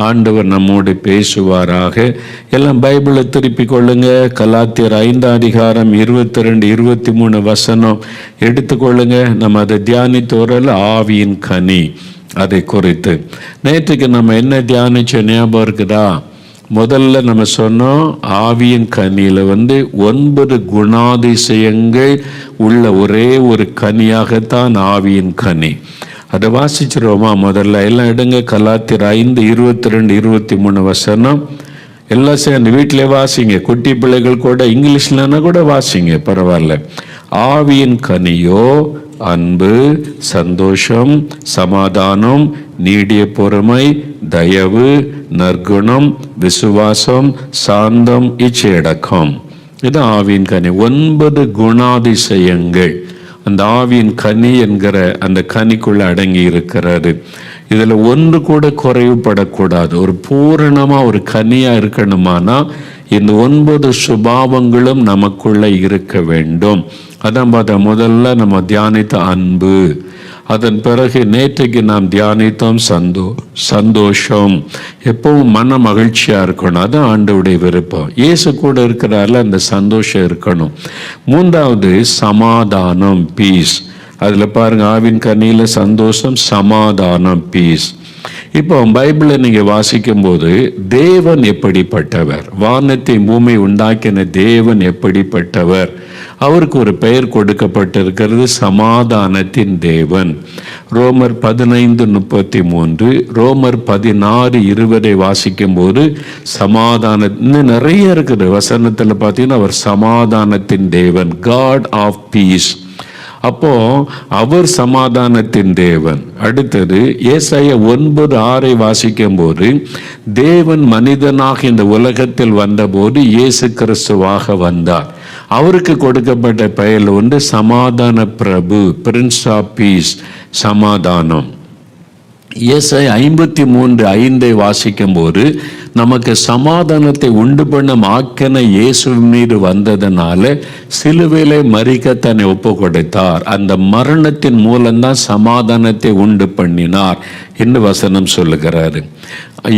ஆண்டவர் நம்மோடு பேசுவாராக. எல்லாம் பைபிளை திருப்பி கொள்ளுங்க. கலாத்தியர் 5:22-23 எடுத்துக்கொள்ளுங்க. நம்ம அதை தியானித்து வரல, ஆவியின் கனி அதை குறித்து. நேற்றுக்கு நம்ம என்ன தியானிச்ச ஞாபகம் இருக்குதா? முதல்ல நம்ம சொன்னோம், ஆவியின் கனியில் 9 குணாதிசயங்கள் உள்ள ஒரே ஒரு கனியாகத்தான் ஆவியின் கனி. அதை வாசிச்சிருவோமா? முதல்ல எல்லாம் எடுங்க. கலாத்தியர் 5:22-23 எல்லாம் சேர்ந்து வீட்டிலே வாசிங்க. குட்டி பிள்ளைகள் கூட இங்கிலீஷ்லன்னா கூட வாசிங்க, பரவாயில்ல. ஆவியின் கனியோ அன்பு, சந்தோஷம், சமாதானம், நீடிய பொறுமை, தயவு, நற்குணம், விசுவாசம், சாந்தம், இச்சையடக்கம். இது ஆவியின் கனி. 9 குணாதிசயங்கள் அந்த ஆவியின் கனி என்கிற அந்த கனிக்குள்ள அடங்கி இருக்கிறது. இதுல ஒன்று கூட குறைவுபடக்கூடாது. ஒரு பூரணமா ஒரு கனியா இருக்கணுமானா இந்த 9 சுபாவங்களும் நமக்குள்ள இருக்க வேண்டும். அதான் பார்த்தா முதல்ல நம்ம தியானித்த அன்பு. அதன் பிறகு நேற்றைக்கு நாம் தியானித்தோம் சந்தோஷம். எப்பவும் மன மகிழ்ச்சியா இருக்கணும். அதான் ஆண்டவருடைய விருப்பம். இயேசு கூட இருக்கிறார்ல, அந்த சந்தோஷம் இருக்கணும். 3வது சமாதானம், பீஸ். அதுல பாருங்க, ஆவின் கனியில சந்தோஷம், சமாதானம், பீஸ். இப்போ பைபிளை நீங்க வாசிக்கும் போது தேவன் எப்படிப்பட்டவர், வானத்தை பூமி உண்டாக்கின தேவன் எப்படிப்பட்டவர், அவருக்கு ஒரு பெயர் கொடுக்கப்பட்டிருக்கிறது, சமாதானத்தின் தேவன். ரோமர் 15:33, ரோமர் 16:20 வாசிக்கும் போது சமாதான இன்னும் நிறைய இருக்குது வசனத்துல பார்த்தீங்கன்னா, அவர் சமாதானத்தின் தேவன், காட் ஆஃப் பீஸ். அப்போ அவர் சமாதானத்தின் தேவன். அடுத்தது ஏசாயா 9:6 வாசிக்கும் போது தேவன் மனிதனாக இந்த உலகத்தில் வந்தபோது இயேசு கிறிஸ்துவாக வந்தார். அவருக்கு கொடுக்கப்பட்ட பெயர் சமாதான பிரபு, பிரின்ஸ் ஆஃப் பீஸ், சமாதானம். ஏசாயா 53:5 வாசிக்கும் போது நமக்கு சமாதானத்தை உண்டு பண்ணும் ஆக்கனை இயேசு மீது வந்ததனால சிலுவையிலே மரிக்க தன்னை ஒப்பு கொடுத்தார். அந்த மரணத்தின் மூலம்தான் சமாதானத்தை உண்டு பண்ணினார் என்று வசனம் சொல்லுகிறாரு.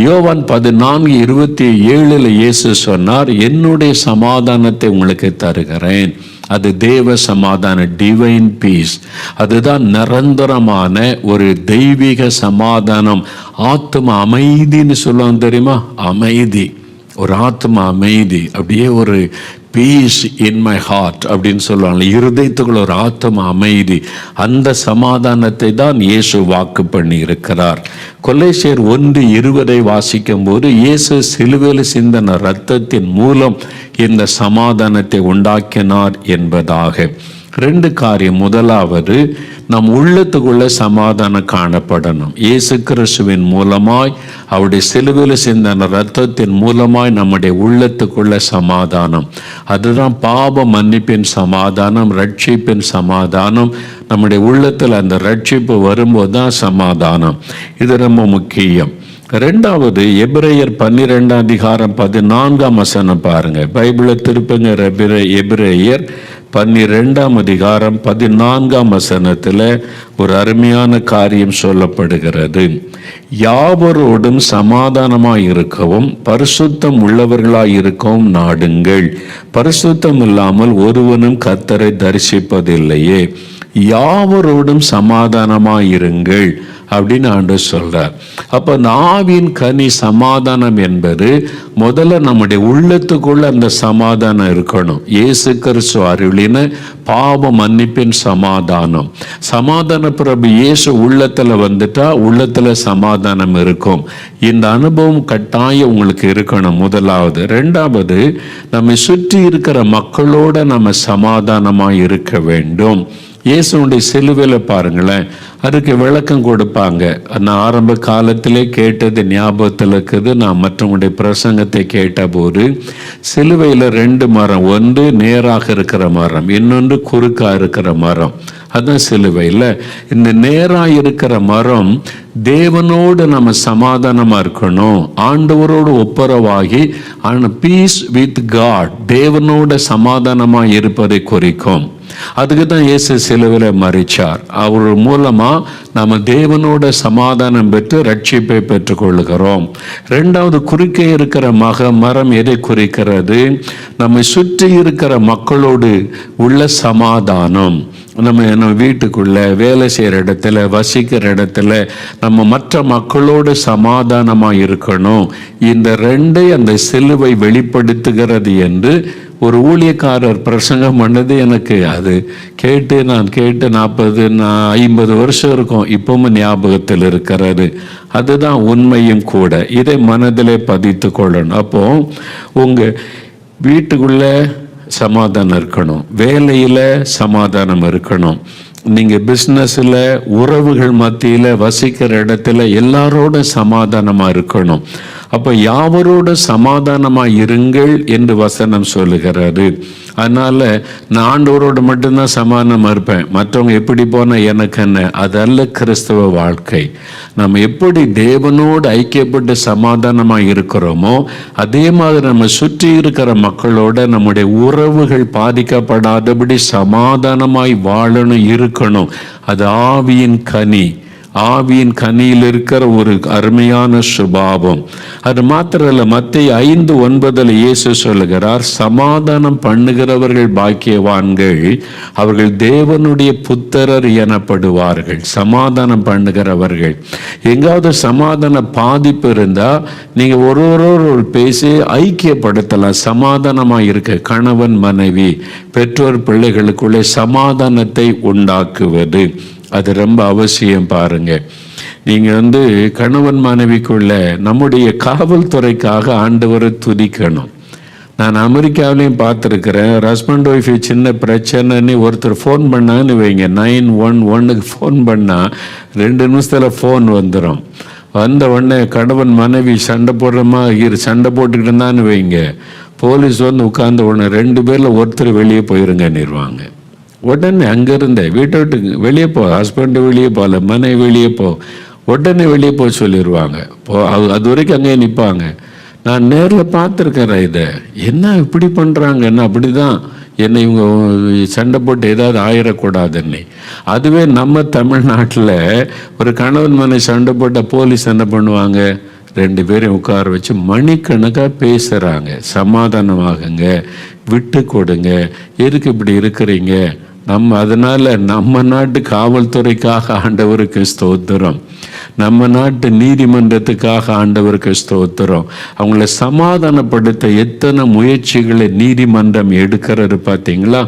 யோவான் 14:27 இயேசு சொன்னார், என்னுடைய சமாதானத்தை உங்களுக்கு தருகிறேன். அது தேவ சமாதான, டிவைன் பீஸ். அதுதான் நிரந்தரமான ஒரு தெய்வீக சமாதானம். ஆத்ம அமைதின்னு சொல்லுவாங்க தெரியுமா? அமைதி, ஒரு ஆத்ம அமைதி, அப்படியே ஒரு பீஸ் இன் மை ஹார்ட் அப்படின்னு சொல்லுவாங்க. இருதயத்துக்குள்ள ஒரு ஆத்ம அமைதி. அந்த சமாதானத்தை தான் இயேசு வாக்கு பண்ணி இருக்கிறார். கொலேசியர் 1:20 வாசிக்கும் போது இயேசு சிலுவையில் சிந்தின இரத்தத்தின் மூலம் இந்த சமாதானத்தை உண்டாக்கினார் என்பதாக. 2 காரியம். முதலாவது, நம் உள்ளத்துக்குள்ள சமாதானம் காணப்படணும். இயேசு கிறிஸ்துவின் மூலமாய், அவருடைய சிலுவையில் சிந்தின இரத்தத்தின் மூலமாய் நம்முடைய உள்ளத்துக்குள்ள சமாதானம். அதுதான் பாவ மன்னிப்பின் சமாதானம், ரட்சிப்பின் சமாதானம். நம்முடைய உள்ளத்தில் அந்த ரட்சிப்பு வரும்போது தான் சமாதானம். இது ரொம்ப முக்கியம். 2வது, எபிரேயர் 12:14 பாருங்க. பைபிளை திருப்புங்க. எபிரேயர் 12:14 ஒரு அருமையான காரியம் சொல்லப்படுகிறது. யாவரோடும் சமாதானமாய் இருக்கவும் பரிசுத்தம் உள்ளவர்களாய் இருக்கவும் நாடுங்கள். பரிசுத்தம் இல்லாமல் ஒருவனும் கர்த்தரை தரிசிப்பதில்லையே. யாவரோடும் சமாதானமாயிருங்கள் அப்படின்னு ஆண்டவர் சொல்றார். அப்ப அந்த ஆவியின் கனி சமாதானம் என்பது முதல்ல நம்முடைய உள்ளத்துக்குள்ள அந்த சமாதானம் இருக்கணும். இயேசு கிறிஸ்து அருளின பாவ மன்னிப்பின் சமாதானம். சமாதான பிரபு இயேசு உள்ளத்துல வந்துட்டா உள்ளத்துல சமாதானம் இருக்கும். இந்த அனுபவம் கட்டாயம் உங்களுக்கு இருக்கணும். முதலாவது. 2வது, நம்மை சுற்றி இருக்கிற மக்களோட நம்ம சமாதானமாய் இருக்க வேண்டும். இயேசுடைய சிலுவையில் பாருங்களேன், அதுக்கு விளக்கம் கொடுப்பாங்க. நான் ஆரம்ப காலத்திலே கேட்டது ஞாபகத்தில் இருக்குது. நான் மற்றவங்களுடைய பிரசங்கத்தை கேட்டபோது சிலுவையில் 2 மரம், ஒன்று நேராக இருக்கிற மரம், இன்னொன்று குறுக்கா இருக்கிற மரம். அதுதான் சிலுவையில். இந்த நேராக இருக்கிற மரம் தேவனோடு நம்ம சமாதானமாக இருக்கணும், ஆண்டவரோடு ஒப்புரவாகி பீஸ் வித் காட், தேவனோட சமாதானமாக இருப்பதை குறிக்கும். அதுக்கு தான் இயேசு சிலுவையில் மரிச்சார். அவர் மூலமா நம்ம தேவனோட சமாதானம் பெற்று ரட்சிப்பை பெற்றுக்கொள்கிறோம். ரெண்டாவது, குறுக்கே இருக்கிற மரம் எதை குறிக்கிறது? நம்மை சுற்றி இருக்கிற மக்களோடு உள்ள சமாதானம். நம்ம வீட்டுக்குள்ள, வேலை செய்கிற இடத்துல, வசிக்கிற இடத்துல நம்ம மற்ற மக்களோடு சமாதானமாக இருக்கணும். இந்த ரெண்டை அந்த சிலுவை வெளிப்படுத்துகிறது என்று ஒரு ஊழியக்காரர் பிரசங்கம் பண்ணது எனக்கு அது கேட்டு நான் 50 வருஷம் இருக்கும், இப்பவும் ஞாபகத்தில் இருக்கிறது. அதுதான் உண்மையும் கூட. இதை மனதிலே பதித்து கொள்ளணும். அப்போ உங்கள் வீட்டுக்குள்ள சமாதானம் இருக்கணும், வேலையில் சமாதானம் இருக்கணும், நீங்கள் பிஸ்னஸில், உறவுகள் மத்தியில், வசிக்கிற இடத்துல எல்லாரோட சமாதானமாக இருக்கணும். அப்போ யாவரோட சமாதானமாக இருங்கள் என்று வசனம் சொல்லுகிறாரு. அதனால் நான் ஆண்டவரோடு மட்டும்தான் சமாதானமாக இருப்பேன், மற்றவங்க எப்படி போனால் எனக்கு என்ன, அதல்ல கிறிஸ்தவ வாழ்க்கை. நம்ம எப்படி தேவனோடு ஐக்கியப்பட்டு சமாதானமாக இருக்கிறோமோ அதே மாதிரி நம்ம சுற்றி இருக்கிற மக்களோட நம்முடைய உறவுகள் பாதிக்கப்படாதபடி சமாதானமாய் வாழணும், இருக்கணும். அது ஆவியின் கனி. ஆவியின் கனியில் இருக்கிற ஒரு அருமையான சுபாவம். அது மாத்திரமல்ல, மத்தேயு 5:9 இயேசு சொல்லுகிறார், சமாதானம் பண்ணுகிறவர்கள் பாக்கியவான்கள், அவர்கள் தேவனுடைய புத்திரர் எனப்படுவார்கள். சமாதானம் பண்ணுகிறவர்கள். எங்காவது சமாதான பாதிப்பு இருந்தா நீங்க ஒருவரோடு பேசி ஐக்கியப்படுத்தலாம். சமாதானமாக இருக்க கணவன் மனைவி பெற்றோர் பிள்ளைகளுக்குள்ளே சமாதானத்தை உண்டாக்குவது அது ரொம்ப அவசியம். பாருங்க, நீங்க கணவன் மனைவிக்குள்ள நம்முடைய காவல்துறைக்காக ஆண்டவரை துதிக்கணும். நான் அமெரிக்காவிலையும் பார்த்துருக்கிறேன், ஹஸ்பண்ட் ஒய்ஃபு சின்ன பிரச்சனைன்னு ஒருத்தர் ஃபோன் பண்ணான்னு வைங்க, 911க்கு ஃபோன் பண்ணால் 2 நிமிஷத்தில் ஃபோன் வந்துடும். வந்த உடனே கணவன் மனைவி சண்டை போட்டுக்கிட்டு இருந்தான்னு வைங்க, போலீஸ் உட்கார்ந்த உடனே 2 பேரில் ஒருத்தர் வெளியே போயிருங்கன்னிருவாங்க. உடனே அங்கேருந்த வீட்டை விட்டு வெளியே போ, ஹஸ்பண்டு வெளியே போகல, மனைவி வெளியே போ, உடனே வெளியே போக சொல்லிடுவாங்க. அது வரைக்கும் அங்கேயே நிற்பாங்க. நான் நேரில் பார்த்துருக்கிறேன். இதை என்ன இப்படி பண்ணுறாங்கன்னா, அப்படி தான் என்னை இவங்க சண்டை போட்டு ஏதாவது ஆயிடக்கூடாதுன்னு. அதுவே நம்ம தமிழ்நாட்டில் ஒரு கணவன் மனைவி சண்டை போட்டால் போலீஸ் என்ன பண்ணுவாங்க, 2 பேரையும் உட்கார வச்சு மணிக்கணக்காக பேசுகிறாங்க. சமாதானமாகுங்க, விட்டு கொடுங்க, எதுக்கு இப்படி இருக்கிறீங்க. அதனால் நம்ம நாட்டு காவல்துறைக்காக ஆண்டவருக்கு ஸ்தோத்திரம், நம்ம நாட்டு நீதிமன்றத்துக்காக ஆண்டவருக்கு ஸ்தோத்திரம். அவங்கள சமாதானப்படுத்த எத்தனை முயற்சிகளை நீதிமன்றம் எடுக்கிறது பார்த்தீங்களா.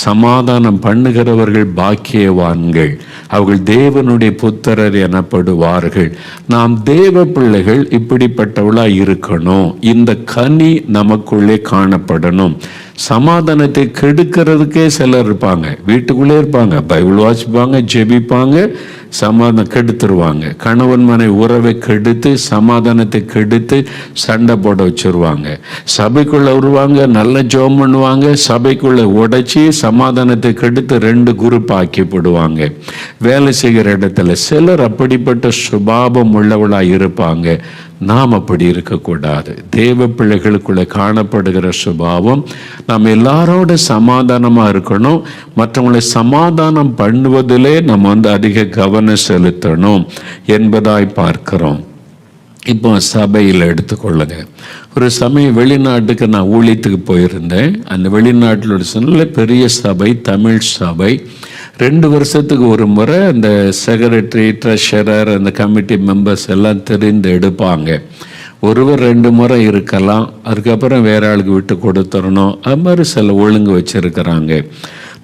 சமாதானம் பண்ணுகிறவர்கள் பாக்கியவான்கள், அவர்கள் தேவனுடைய புத்திரர் எனப்படுவார்கள். நாம் தேவ பிள்ளைகள் இப்படிப்பட்டவளாக இருக்கணும். இந்த கனி நமக்குள்ளே காணப்படணும். சமாதானத்தை கெடுக்கிறதுக்கே சிலர் இருப்பாங்க, வீட்டுக்குள்ளே இருப்பாங்க, பைபிள் வாசிப்பாங்க, ஜெபிப்பாங்க, சமாதானம் கெடுத்துருவாங்க. கணவன் மனைவி உறவை கெடுத்து, சமாதானத்தை கெடுத்து சண்டை போட வச்சிருவாங்க. சபைக்குள்ளே வருவாங்க, நல்ல ஜெபம் பண்ணுவாங்க, சபைக்குள்ளே உடைச்சி சமாதானத்தை கெடுத்து 2 குரூப் ஆக்கி போடுவாங்க. வேலை செய்கிற இடத்துல சிலர் அப்படிப்பட்ட சுபாவம் உள்ளவளாக இருப்பாங்க. நாம் அப்படி இருக்கக்கூடாது. தேவ பிள்ளைகளுக்குள்ள காணப்படுகிற சுபாவம், நாம் எல்லாரோட சமாதானமாக இருக்கணும். மற்றவங்களை சமாதானம் பண்ணுவதிலே நம்ம அதிக கவனம் செலுத்தணும் என்பதாய் பார்க்கிறோம். இப்போ சபையில் எடுத்துக்கொள்ளுங்க. ஒரு சமயம் வெளிநாட்டுக்கு நான் ஊழியத்துக்கு போயிருந்தேன். அந்த வெளிநாட்டில் ஒரு நல்ல பெரிய சபை, தமிழ் சபை. 2 வருஷத்துக்கு ஒரு முறை அந்த செக்ரட்டரி, ட்ரெஷரர், அந்த கமிட்டி மெம்பர்ஸ் எல்லாம் தெரிந்து எடுப்பாங்க. ஒருவர் 2 முறை இருக்கலாம், அதுக்கப்புறம் வேற ஆளுக்கு விட்டு கொடுத்துடணும். அது மாதிரி சில ஒழுங்கு வச்சிருக்கிறாங்க.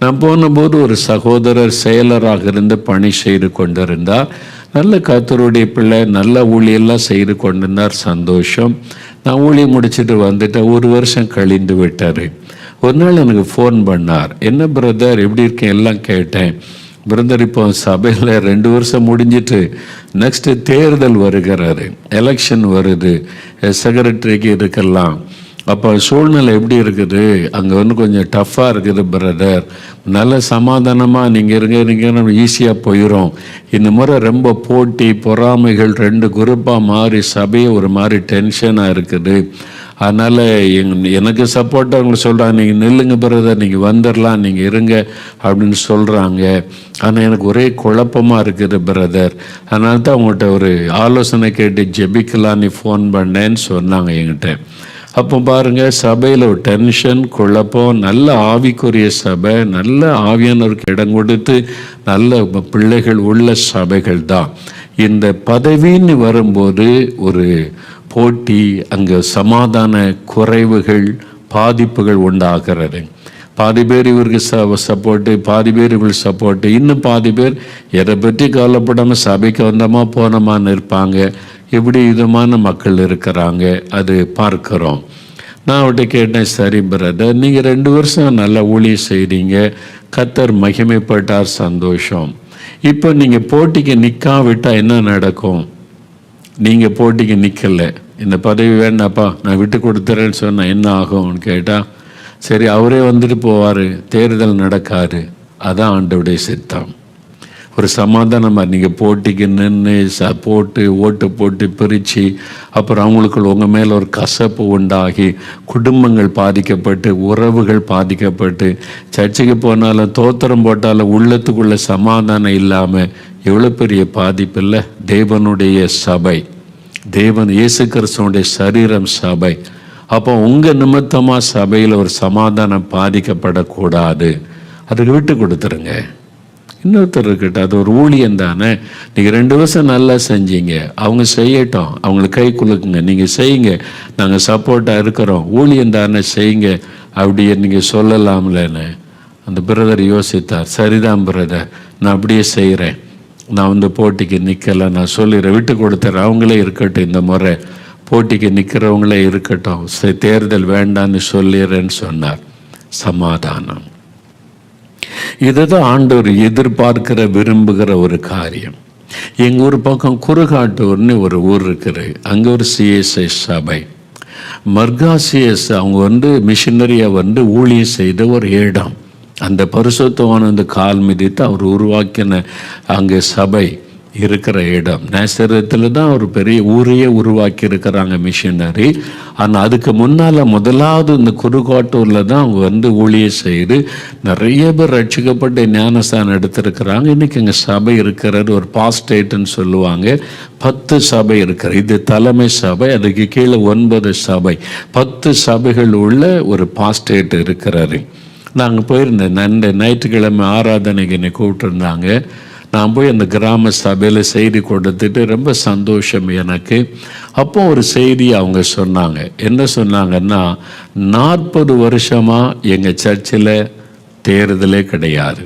நான் போனபோது ஒரு சகோதரர் செயலராக இருந்து பணி செய்து கொண்டிருந்தார். நல்ல கர்த்தருடைய பிள்ளை, நல்ல ஊழியெல்லாம் செய்து கொண்டிருந்தார். சந்தோஷம். நான் ஊழியம் முடிச்சுட்டு வந்துட்டேன். 1 வருஷம் கழிந்து விட்டார். ஒரு நாள் எனக்கு ஃபோன் பண்ணார். என்ன பிரதர், எப்படி இருக்கேன் எல்லாம் கேட்டேன். பிரதர், இப்போ சபையில் 2 வருஷம் முடிஞ்சிட்டு நெக்ஸ்ட்டு தேர்தல் வருகிறாரு, எலெக்ஷன் வருது, செக்ரட்டரிக்கு இருக்கலாம். அப்போ சூழ்நிலை எப்படி இருக்குது, அங்கே வந்து கொஞ்சம் டஃப்பாக இருக்குது பிரதர், நல்ல சமாதானமாக நீங்கள் இருங்க நம்ம ஈஸியாக போயிடும். இந்த முறை ரொம்ப போட்டி பொறாமைகள் 2 குரூப்பாக மாறி சபையை ஒரு மாதிரி டென்ஷனாக இருக்குது. அதனால் எனக்கு சப்போர்ட்டாக அவங்க சொல்கிறாங்க, நீங்கள் நில்லுங்க பிரதர், நீங்கள் வந்துடலாம், நீங்கள் இருங்க அப்படின்னு சொல்கிறாங்க. ஆனால் எனக்கு ஒரே குழப்பமாக இருக்குது பிரதர். அதனால தான் அவங்கள்ட்ட ஒரு ஆலோசனை கேட்டு ஜெபிக்கலான்னு ஃபோன் பண்ணேன்னு சொன்னாங்க என்கிட்ட. அப்போ பாருங்கள், சபையில் ஒரு டென்ஷன், குழப்பம். நல்ல ஆவிக்குரிய சபை, நல்ல ஆவியானவருக்கு இடம் கொடுத்து நல்ல பிள்ளைகள் உள்ள சபைகள் தான். இந்த பதவின்னு வரும்போது ஒரு போட்டி, அங்கே சமாதான குறைவுகள், பாதிப்புகள் உண்டாகிறது. பாதி பேர் இவருக்கு சப்போர்ட்டு, பாதி பேர் இவருக்கு சப்போர்ட்டு, இன்னும் பாதி பேர் எதை பற்றி கவலைப்படாமல் சபைக்கு வந்தோமா போனோமான்னு இருப்பாங்க. இப்படி விதமான மக்கள் இருக்கிறாங்க, அது பார்க்குறோம். நான் அவர்கிட்ட கேட்டேன், சரி பிரதர், நீங்கள் 2 வருஷம் நல்லா ஊழியம் செய்கிறீங்க, கர்த்தர் மகிமைப்பட்டார், சந்தோஷம். இப்போ நீங்கள் போட்டிக்கு நிற்காவிட்டால் என்ன நடக்கும்? நீங்கள் போட்டிக்கு நிற்கலை, இந்த பதவி வேண்டாப்பா நான் விட்டு கொடுத்துறேன்னு சொன்னால் என்ன ஆகும்னு கேட்டால், சரி அவரே வந்துட்டு போவார், தேர்தல் நடக்காது. அதான் ஆண்டவருடைய சித்தம். ஒரு சமாதானமாக நீங்கள் போட்டிக்கு நின்று போட்டு ஓட்டு போட்டு பிரித்து அப்புறம் அவங்களுக்குள்ள உங்கள் மேலே ஒரு கசப்பு உண்டாகி குடும்பங்கள் பாதிக்கப்பட்டு உறவுகள் பாதிக்கப்பட்டு சர்ச்சைக்கு போனாலும் தோத்திரம் போட்டாலும் உள்ளத்துக்குள்ள சமாதானம் இல்லாமல் எவ்வளோ பெரிய பாதிப்பு இல்லை? தேவனுடைய சபை, தேவன் இயேசு கிறிஸ்துவனுடைய சரீரம் சபை. அப்போ உங்கள் நிமித்தமாக சபையில் ஒரு சமாதானம் பாதிக்கப்படக்கூடாது. அதுக்கு விட்டு கொடுத்துருங்க. இன்னொருத்தர் இருக்கட்டும், அது ஒரு ஊழியம் தானே. நீங்கள் 2 வருஷம் நல்லா செஞ்சீங்க, அவங்க செய்யட்டும், அவங்களுக்கு கை குலுக்குங்க, நீங்கள் செய்யுங்க, நாங்கள் சப்போர்ட்டாக இருக்கிறோம், ஊழியம் தானே செய்யுங்க அப்படியே நீங்கள் சொல்லலாம்லன்னு. அந்த பிரதர் யோசித்தார், சரிதான் பிரதர், நான் அப்படியே செய்கிறேன், நான் வந்து போட்டிக்கு நிற்கலை, நான் சொல்லிடுறேன், விட்டு கொடுத்துறேன், அவங்களே இருக்கட்டும், இந்த முறை போட்டிக்கு நிற்கிறவங்களே இருக்கட்டும், தேர்தல் வேண்டான்னு சொல்லிடுறேன்னு சொன்னார். சமாதானம். இதுதான் ஆண்டவர் எதிர்பார்க்கிற விரும்புகிற ஒரு காரியம். எங்கள் ஊர் பக்கம் குறுகாட்டூர்னு ஒரு ஊர் இருக்குது, அங்கே ஒரு சிஎஸ்ஐ சபை, மர்காசிஎஸ், அவங்க வந்து மிஷினரியாக வந்து ஊழியம் செய்த ஒரு இடம். அந்த பரிசுத்தவான அந்த கால் மிதித்து அவர் உருவாக்கின அங்கே சபை இருக்கிற இடம். நேசரத்தில் தான் ஒரு பெரிய ஊரையே உருவாக்கி இருக்கிறாங்க மிஷினரி. ஆனால் அதுக்கு முன்னால் முதலாவது இந்த குறுகாட்டூரில் தான் அவங்க வந்து ஊழியம் செய்து நிறைய பேர் ரட்சிக்கப்பட்டு ஞானஸ்தானம் எடுத்திருக்கிறாங்க. இன்றைக்கி எங்கள் சபை இருக்கிறது ஒரு பாஸ்டேட்டுன்னு சொல்லுவாங்க. 10 சபை இருக்கிற, இது தலைமை சபை, அதுக்கு கீழே 9 சபை, 10 சபைகள் உள்ள ஒரு பாஸ்டேட் இருக்கிறாரு. நாங்கள் போயிருந்தேன், அந்த ஞாயிற்றுக்கிழமை ஆராதனைக்கு என்னை கூப்பிட்டுருந்தாங்க. நான் போய் அந்த கிராம சபையில் செய்தி கொடுத்துட்டு ரொம்ப சந்தோஷம் எனக்கு. அப்போ ஒரு செய்தி அவங்க சொன்னாங்க. என்ன சொன்னாங்கன்னா, 40 வருஷமாக எங்கள் சர்ச்சில் தேர்தலே கிடையாது.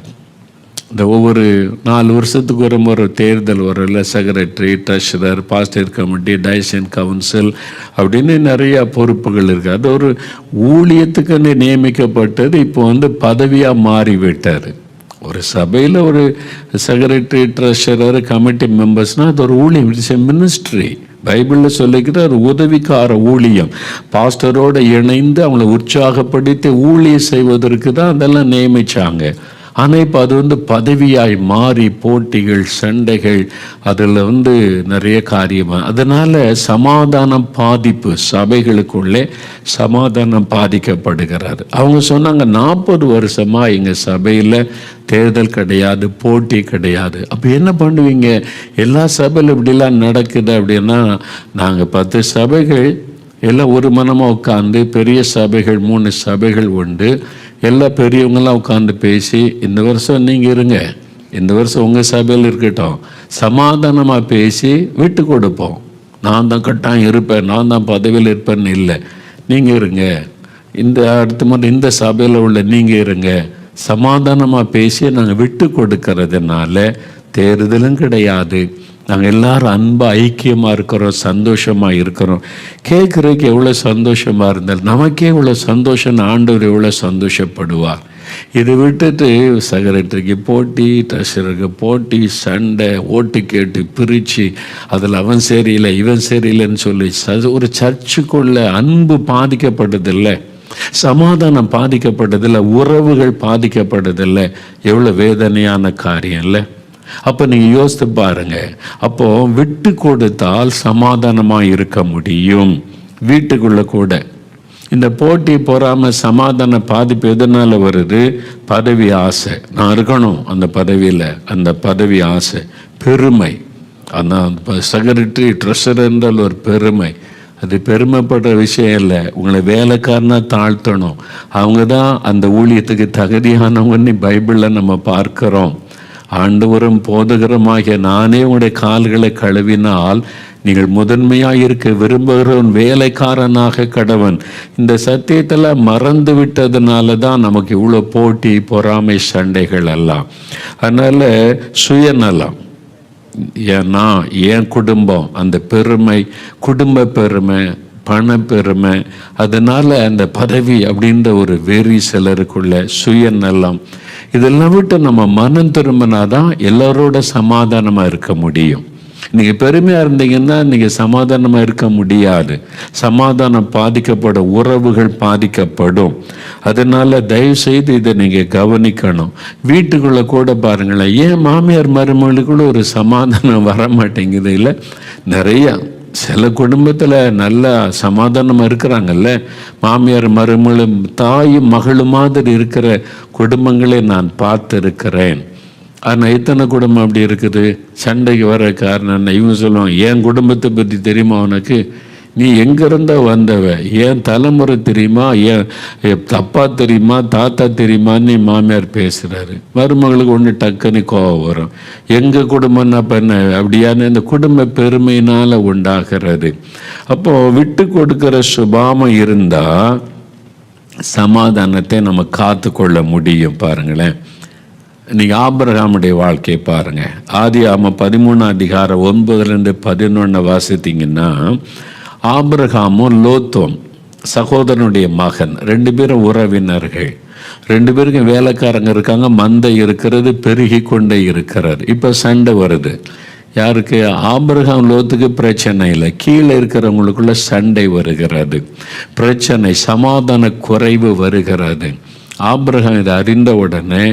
இந்த ஒவ்வொரு 4 வருஷத்துக்கு ஒரு முறை தேர்தல் வரல, secretary, treasurer, pastor committee, diocesan council அப்படின்னு நிறையா பொறுப்புகள் இருக்குது. அது ஒரு ஊழியத்துக்குன்னு நியமிக்கப்பட்டது, இப்போ வந்து பதவியாக மாறிவிட்டார். ஒரு சபையில் ஒரு செக்ரட்டரி, ட்ரெஷரர், கமிட்டி மெம்பர்ஸ்னால் அது ஒரு ஊழியம், இட்ஸ் எ மினிஸ்ட்ரி. பைபிளில் சொல்லிக்கிற ஒரு உதவிக்கார ஊழியம், பாஸ்டரோடு இணைந்து அவங்கள உற்சாகப்படுத்தி ஊழியம் செய்வதற்கு தான் அதெல்லாம் நியமித்தாங்க. ஆனால் இப்போ அது வந்து பதவியாய் மாறி போட்டிகள், சண்டைகள், அதில் வந்து நிறைய காரியமாக, அதனால் சமாதானம் பாதிப்பு, சபைகளுக்குள்ளே சமாதானம் பாதிக்கப்படுகிறாரு. அவங்க சொன்னாங்க, 40 வருஷமாக எங்கள் சபையில் தேர்தல் கிடையாது, போட்டி கிடையாது. அப்போ என்ன பண்ணுவீங்க? எல்லா சபையில் இப்படிலாம் நடக்குது அப்படின்னா, நாங்கள் 10 சபைகள் எல்லாம் ஒரு மனமாக உட்காந்து, பெரிய சபைகள் 3 சபைகள் உண்டு, எல்லா பெரியவங்களாம் உட்காந்து பேசி, இந்த வருஷம் நீங்கள் இருங்க, இந்த வருஷம் உங்கள் சபையில் இருக்கட்டும், சமாதானமாக பேசி விட்டு கொடுப்போம். நான் தான் கட்டாயம் இருப்பேன், நான் தான் பதவியில் இருப்பேன்னு இல்லை, நீங்கள் இருங்க, இந்த அடுத்த முறை இந்த சபையில் உள்ள நீங்கள் இருங்க, சமாதானமாக பேசி நாங்கள் விட்டு கொடுக்கறதுனால தேர்தலும் கிடையாது. நாங்கள் எல்லாரும் அன்பாக ஐக்கியமாக இருக்கிறோம், சந்தோஷமாக இருக்கிறோம். கேட்குறதுக்கு எவ்வளோ சந்தோஷமாக இருந்தால் நமக்கே இவ்வளோ சந்தோஷம், ஆண்டவர் எவ்வளோ சந்தோஷப்படுவார். இதை விட்டுட்டு செக்ரட்டரிக்கு போட்டி, ட்ரெஷருக்கு போட்டி, சண்டை, ஓட்டு கேட்டு பிரித்து அதில் அவன் சரியில்லை இவன் சரியில்லைன்னு சொல்லி ஒரு சர்ச்சுக்குள்ள அன்பு பாதிக்கப்படுதில்லை, சமாதானம் பாதிக்கப்பட்டதில்லை, உறவுகள் பாதிக்கப்பட்டதில்லை. எவ்வளோ வேதனையான காரியம் இல்லை? அப்போ நீங்கள் யோசித்து பாருங்க. அப்போ விட்டு கொடுத்தால் சமாதானமாக இருக்க முடியும். வீட்டுக்குள்ள கூட இந்த போட்டி பொறாமல் சமாதான பாதிப்பு எதனால வருது? பதவி ஆசை, நான் இருக்கணும் அந்த பதவியில், அந்த பதவி ஆசை, பெருமை. அந்த செக்ரட்டரி ட்ரெஷரர் என்றால் ஒரு பெருமை. அது பெருமைப்படுற விஷயம் இல்லை. உங்களை வேலைக்காரனாக தாழ்த்தணும், அவங்க தான் அந்த ஊழியத்துக்கு தகுதியானவங்கன்னு பைபிளில் நம்ம பார்க்கிறோம். ஆண்டவரும் போதகரமாகிய நானே உங்களுடைய கால்களை கழுவினால் நீங்கள் முதன்மையாக இருக்க விரும்புகிறவன் வேலைக்காரனாக கடவன். இந்த சத்தியத்தில் மறந்து விட்டதுனால தான் நமக்கு இவ்வளோ போட்டி, பொறாமை, சண்டைகள் எல்லாம். அதனால் சுயநலம், ஏன்னா என் குடும்பம், அந்த பெருமை, குடும்ப பெருமை, பண பெருமை, அதனால் அந்த பதவி அப்படின்ற ஒரு வெறி சிலருக்குள்ள சுயநலம். இதெல்லாம் விட்டு நம்ம மனம் திரும்பினாதான் எல்லாரோட சமாதானமாக இருக்க முடியும். நீங்கள் பெருமையாக இருந்தீங்கன்னா நீங்கள் சமாதானமாக இருக்க முடியாது. சமாதானம் பாதிக்கப்படும், உறவுகள் பாதிக்கப்படும். அதனால் தயவுசெய்து இதை நீங்கள் கவனிக்கணும். வீட்டுக்குள்ளே கூட பாருங்களேன், ஏன் மாமியார் மருமகளுக்குள்ள ஒரு சமாதானம் வர மாட்டேங்குது? இல்லை, நிறையா சில குடும்பத்தில் நல்லா சமாதானமாக இருக்கிறாங்கல்ல, மாமியார் மருமகளும் தாயும் மகளும் மாதிரி இருக்கிற குடும்பங்களை நான் பார்த்துருக்கிறேன். ஆனால் எத்தனை குடும்பம் அப்படி இருக்குது? சண்டைக்கு வர காரணம் என்ன? இவங்க சொல்லுவாங்க, என் குடும்பத்தை பற்றி தெரியுமா உனக்கு? நீ எங்கேருந்தா வந்தவ? ஏன் தலைமுறை தெரியுமா? ஏன் தப்பா தெரியுமா? தாத்தா தெரியுமான்னு மாமியார் பேசுகிறாரு. மருமகளுக்கு ஒன்று டக்குன்னு கோவம் வரும். எங்கள் குடும்பம்னா பண்ண அப்படியான இந்த குடும்ப பெருமையினால் உண்டாகிறது. அப்போது விட்டு கொடுக்குற சுபாவம் இருந்தால் சமாதானத்தை நம்ம காத்து கொள்ள முடியும். பாருங்களேன், நீங்கள் ஆபிரகாமுடைய வாழ்க்கையை பாருங்கள். ஆதியாகமம் 13:9-11 வாசித்தீங்கன்னா, ஆபிரகாமும் லோத்தும் சகோதரனுடைய மகன், 2 பேரும் உறவினர்கள். 2 பேருக்கும் வேலைக்காரங்க இருக்காங்க, மந்தை இருக்கிறது, பெருகி கொண்டே இருக்கிறார். இப்போ சண்டை வருது. யாருக்கு? ஆபிரகாம் லோத்துக்கு பிரச்சனை இல்லை, கீழே இருக்கிறவங்களுக்குள்ள சண்டை வருகிறது, பிரச்சனை, சமாதான குறைவு வருகிறது. ஆபிரகாம் இதை அறிந்த உடனே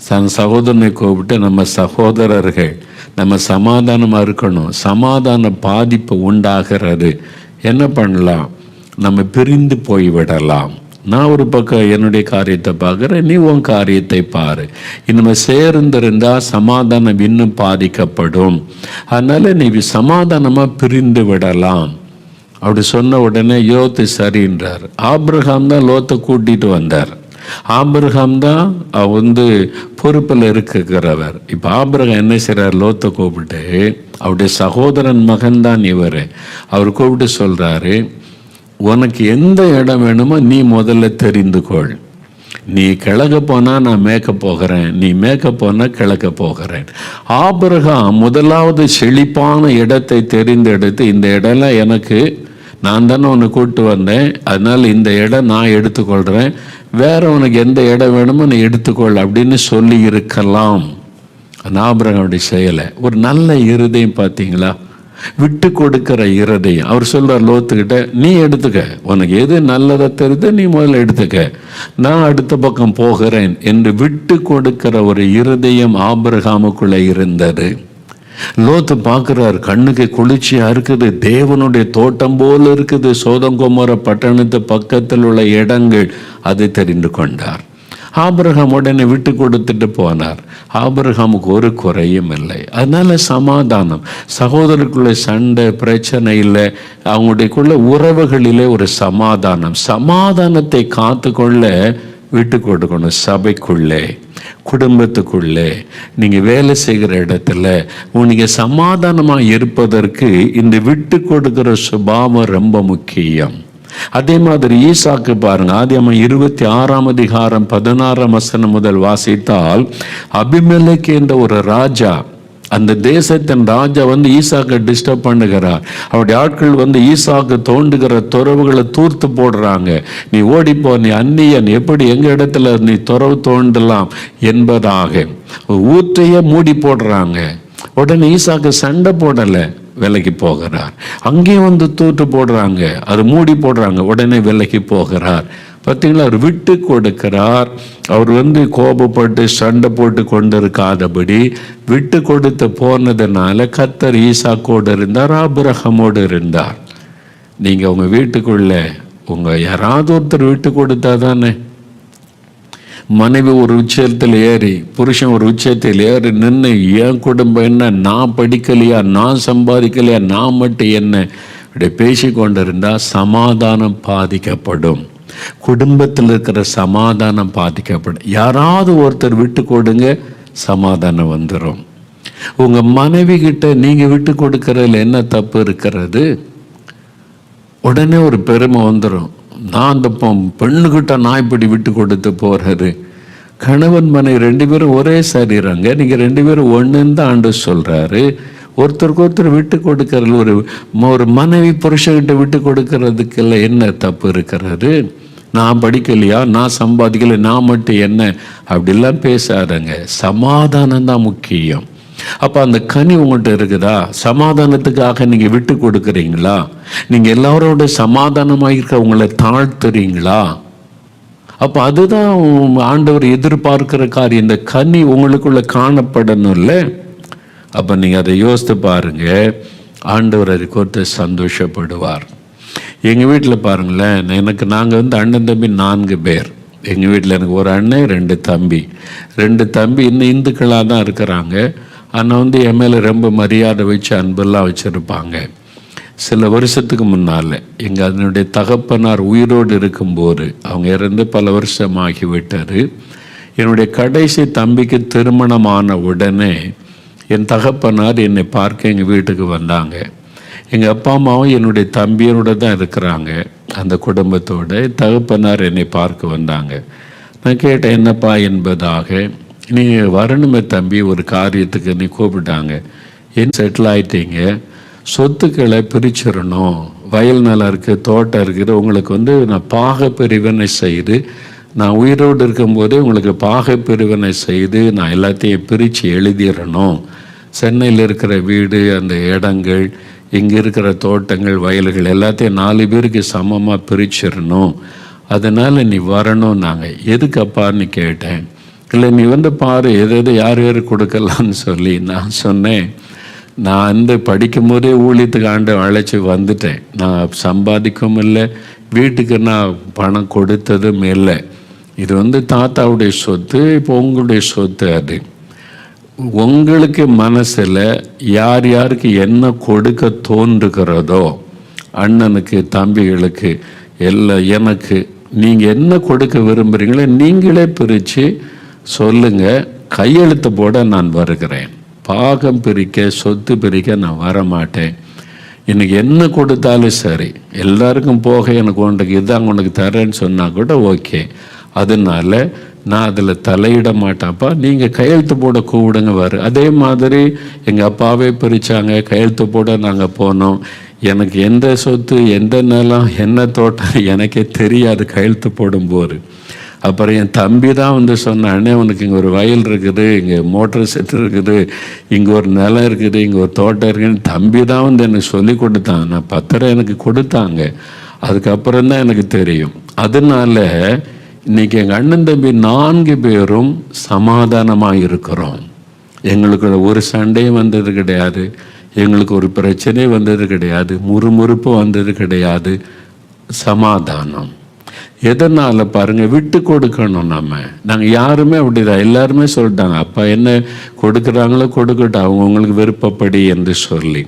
தன் சகோதரனை கூப்பிட்டு, நம்ம சகோதரர்கள் நம்ம சமாதானமாக இருக்கணும், சமாதான பாதிப்பு உண்டாகிறது, என்ன பண்ணலாம்? நம்ம பிரிந்து போய்விடலாம். நான் ஒரு பக்கம் என்னுடைய காரியத்தை பார்க்குறேன், நீ உன் காரியத்தை பாரு. நம்ம சேர்ந்திருந்தால் சமாதானம் இன்னும் பாதிக்கப்படும். அதனால் நீ சமாதானமாக பிரிந்து விடலாம். அப்படி சொன்ன உடனே யோத்து சரின்றார். ஆபிரகாம் தான் லோத்தை கூட்டிகிட்டு வந்தார். ஆபிரகாம் தான் பொறுப்பில் இருக்கிறவர். இப்போ ஆபிரகாம் என்ன செய்கிறார்? லோத்தை கூப்பிட்டு, அவருடைய சகோதரன் மகன் தான் இவர், அவர் கூப்பிட்டு சொல்கிறாரு, உனக்கு எந்த இடம் வேணுமோ நீ முதல்ல தெரிந்து கொள். நீ கிழக்க போனால் நான் மேற்க போகிறேன், நீ மேற்க போனால் கிழக்க போகிறேன். ஆபிரகாம் முதலாவது செழிப்பான இடத்தை தெரிந்தெடுத்து, இந்த இடம்லாம் எனக்கு, நான் தானே உன்னை கூப்பிட்டு வந்தேன், அதனால் இந்த இடம் நான் எடுத்துக்கொள்கிறேன், வேற உனக்கு எந்த இடம் வேணுமோ நீ எடுத்துக்கொள் அப்படின்னு சொல்லி இருக்கலாம். ஆபிரகாமுடைய செயலை, ஒரு நல்ல இருதயம் பார்த்தீங்களா? விட்டு கொடுக்கிற இருதயம். அவர் சொல்றார் லோத்துக்கிட்ட, நீ எடுத்துக்க, உனக்கு எது நல்லதை தெரியுது நீ முதல்ல எடுத்துக்க, நான் அடுத்த பக்கம் போகிறேன் என்று விட்டு கொடுக்கிற ஒரு இருதயம் ஆபிரகாமுக்குள்ள இருந்தது. லோத்து பார்க்குறார், கண்ணுக்கு குளிர்ச்சியா இருக்குது, தேவனுடைய தோட்டம் போல இருக்குது, சோதம் கொமோர பட்டணத்து பக்கத்தில் உள்ள இடங்கள், அதை தெரிந்து கொண்டார். ஆபிரகாம் உடனே விட்டு கொடுத்துட்டு போனார். ஆபிரகாமுக்கு ஒரு குறையும் இல்லை. அதனால சமாதானம், சகோதரருக்குள்ள சண்டை பிரச்சனை இல்லை, அவங்களுடையக்குள்ள உறவுகளிலே ஒரு சமாதானம். சமாதானத்தை காத்து கொள்ள விட்டு கொடுக்கணும். சபைக்குள்ளே, குடும்பத்துக்குள்ளே, நீங்கள் வேலை செய்கிற இடத்துல நீங்கள் சமாதானமாக இருப்பதற்கு இந்த விட்டு கொடுக்கிற சுபாவம் ரொம்ப முக்கியம். அதே மாதிரி ஈசாக்கு பாருங்க, ஆதியாகமம் 26:16 முதல் வாசித்தால், அபிமெலேக்கு என்ற ஒரு ராஜா அந்த தேசத்தின் ராஜா ஈசாக்கை டிஸ்டர்ப் பண்ணுகிறார். அவருடைய ஆட்கள் ஈசாக்கு தோண்டுகிற துறவுகளை தூர்த்து போடுறாங்க. நீ ஓடிப்போ, நீ அந்நியன், எப்படி எங்க இடத்துல நீ துறவு தோண்டலாம் என்பதாக ஊற்றையே மூடி போடுறாங்க. உடனே ஈசாக்கு சண்டை போடல, விலைக்கு போகிறார். அங்கேயும் தூத்து போடுறாங்க, அது மூடி போடுறாங்க, உடனே விலைக்கு போகிறார். பார்த்தீங்களா, அவர் விட்டு கொடுக்கிறார். அவர் கோபப்பட்டு சண்டை போட்டு கொண்டு இருக்காதபடி விட்டு கொடுத்து போனதுனால கர்த்தர் ஈசாக்கோடு இருந்தார், ஆபிரகாமோடு இருந்தார். நீங்க உங்க வீட்டுக்குள்ள யாராவது ஒருத்தர் விட்டு கொடுத்தா தானே. மனைவி ஒரு உச்சத்தில் ஏறி, புருஷன் ஒரு உச்சத்தில் ஏறி நின்று, என் குடும்பம் என்ன, நான் படிக்கலையா, நான் சம்பாதிக்கலையா, நான் மட்டும் என்ன, இப்படி பேசி கொண்டிருந்தா சமாதானம் பாதிக்கப்படும். குடும்பத்தில் இருக்கிற சமாதானம் பாதிக்கப்படும். யாராவது ஒருத்தர் விட்டு கொடுங்க, சமாதானம் வந்துடும். உங்க மனைவி கிட்ட நீங்க விட்டு கொடுக்கறதுல என்ன தப்பு இருக்கிறது? உடனே ஒரு பெருமை வந்துடும். நான் அந்த பெண்ணுக்கிட்ட நான் இப்படி விட்டு கொடுத்து போறாரு. கணவன் மனைவி 2 பேரும் ஒரே சரீரங்க, நீங்க 2 பேரும் ஒண்ணுன்னு தான் ஆண்டு சொல்றாரு. ஒருத்தருக்கு ஒருத்தர் விட்டு கொடுக்கறது, ஒரு மனைவி புருஷன்கிட்ட விட்டு கொடுக்கறதுக்கெல்லாம் என்ன தப்பு இருக்கிறது? நான் படிக்கலையா, நான் சம்பாதிக்கல, நான் மட்டும் என்ன, அப்படிலாம் பேசாதங்க. சமாதானம் தான் முக்கியம். அப்ப அந்த கனி உங்கள்கிட்ட இருக்குதா? சமாதானத்துக்காக நீங்க விட்டு கொடுக்குறீங்களா? நீங்க எல்லாரோட சமாதானமாக இருக்க உங்களை தாழ்த்துறீங்களா? அப்ப அதுதான் ஆண்டவர் எதிர்பார்க்கிற காரியம். இந்த கனி உங்களுக்குள்ள காணப்படணும் இல்லை? அப்ப நீங்க அதை யோசித்து பாருங்க. ஆண்டவர் அதை கொடுத்து சந்தோஷப்படுவார். எங்க வீட்டில் பாருங்களேன், நாங்கள் அண்ணன் தம்பி 4 பேர். எங்க வீட்டில் எனக்கு ஒரு அண்ணன், 2 தம்பி. 2 தம்பி இன்னும் இந்துக்களாக தான் இருக்கிறாங்க. ஆனால் என் மேலே ரொம்ப மரியாதை வச்சு அன்பெல்லாம் வச்சுருப்பாங்க. சில வருஷத்துக்கு முன்னால் அதனுடைய தகப்பனார் உயிரோடு இருக்கும்போது, அவங்க இறந்து பல வருஷமாகி விட்டார். என்னுடைய கடைசி தம்பிக்கு திருமணமான உடனே என் தகப்பனார் என்னை பார்க்க எங்கள் வீட்டுக்கு வந்தாங்க. எங்கள் அப்பா அம்மாவும் என்னுடைய தம்பியோட தான் இருக்கிறாங்க. அந்த குடும்பத்தோட தகப்பனார் என்னை பார்க்க வந்தாங்க. நான் கேட்டேன், என்னப்பா என்பதாக. நீ வரணுமே தம்பி, ஒரு காரியத்துக்கு நீ கூப்பிட்டாங்க. என்ன செட்டில் ஆகிட்டீங்க, சொத்துக்களை பிரிச்சிடணும், வயல் நிலம் இருக்குது, தோட்டம் இருக்குது, உங்களுக்கு நான் பாக பிரிவினை செய்து, நான் உயிரோடு இருக்கும்போதே உங்களுக்கு பாக பிரிவினை செய்து நான் எல்லாத்தையும் பிரித்து எழுதிடணும். சென்னையில் இருக்கிற வீடு, அந்த இடங்கள், இங்கே இருக்கிற தோட்டங்கள், வயல்கள் எல்லாத்தையும் 4 பேருக்கு சமமாக பிரிச்சிடணும். அதனால் நீ வரணும். நாங்கள் எதுக்கப்பான்னு கேட்டேன். இல்லை, நீ பாரு, எது யார் யார் கொடுக்கலான்னு சொல்லி. நான் சொன்னேன், நான் படிக்கும் போதே ஊழியத்துக்கு ஆண்டு அழைச்சி வந்துட்டேன். நான் சம்பாதிக்கவும் இல்லை, வீட்டுக்கு நான் பணம் கொடுத்ததும் இல்லை. இது தாத்தாவுடைய சொத்து, இப்போ உங்களுடைய சொத்து. அது உங்களுக்கு மனசில் யார் யாருக்கு என்ன கொடுக்க தோன்றுகிறதோ, அண்ணனுக்கு, தம்பிகளுக்கு, எல்லாம் எனக்கு நீங்கள் என்ன கொடுக்க விரும்புகிறீங்களோ நீங்களே பிரித்து சொல்லுங்க. கையெழுத்து போட நான் வருகிறேன். பாகம் பிரிக்க, சொத்து பிரிக்க நான் வரமாட்டேன். எனக்கு என்ன கொடுத்தாலும் சரி, எல்லாருக்கும் போக எனக்கு உனக்கு இதான் உனக்கு தரேன்னு சொன்னால் கூட ஓகே. அதனால நான் அதில் தலையிட மாட்டேன்ப்பா, நீங்கள் கையெழுத்து போட கூப்பிடுங்க வரு. அதே மாதிரி எங்கள் அப்பாவே பிரித்தாங்க, கையெழுத்து போட நாங்கள் போனோம். எனக்கு எந்த சொத்து, எந்த நிலம், என்ன தோட்டம் எனக்கே தெரியாது கையெழுத்து போடும்போது. அப்புறம் என் தம்பி தான் சொன்னான், அண்ணே உனக்கு இங்கே ஒரு வயல் இருக்குது, இங்கே மோட்டர் செட் இருக்குது, இங்கே ஒரு நிலம் இருக்குது, இங்கே ஒரு தோட்டம் இருக்குன்னு தம்பி தான் எனக்கு சொல்லி கொடுத்தான். நான் பத்திரம் எனக்கு கொடுத்தாங்க, அதுக்கப்புறம் தான் எனக்கு தெரியும். அதனால இன்னைக்கு எங்கள் அண்ணன் தம்பி 4 பேரும் சமாதானமாக இருக்கிறோம். எங்களுக்கு ஒரு சண்டையும் வந்தது கிடையாது, எங்களுக்கு ஒரு பிரச்சனை வந்தது கிடையாது, முறுமுறுப்பு வந்தது கிடையாது. சமாதானம். எதனால் பாருங்கள், விட்டு கொடுக்கணும். நாங்கள் யாருமே அப்படிதான், எல்லாருமே சொல்லிட்டாங்க, அப்பா என்ன கொடுக்குறாங்களோ கொடுக்கட்டும், அவங்கவுங்களுக்கு விருப்பப்படி என்று சொல்லி.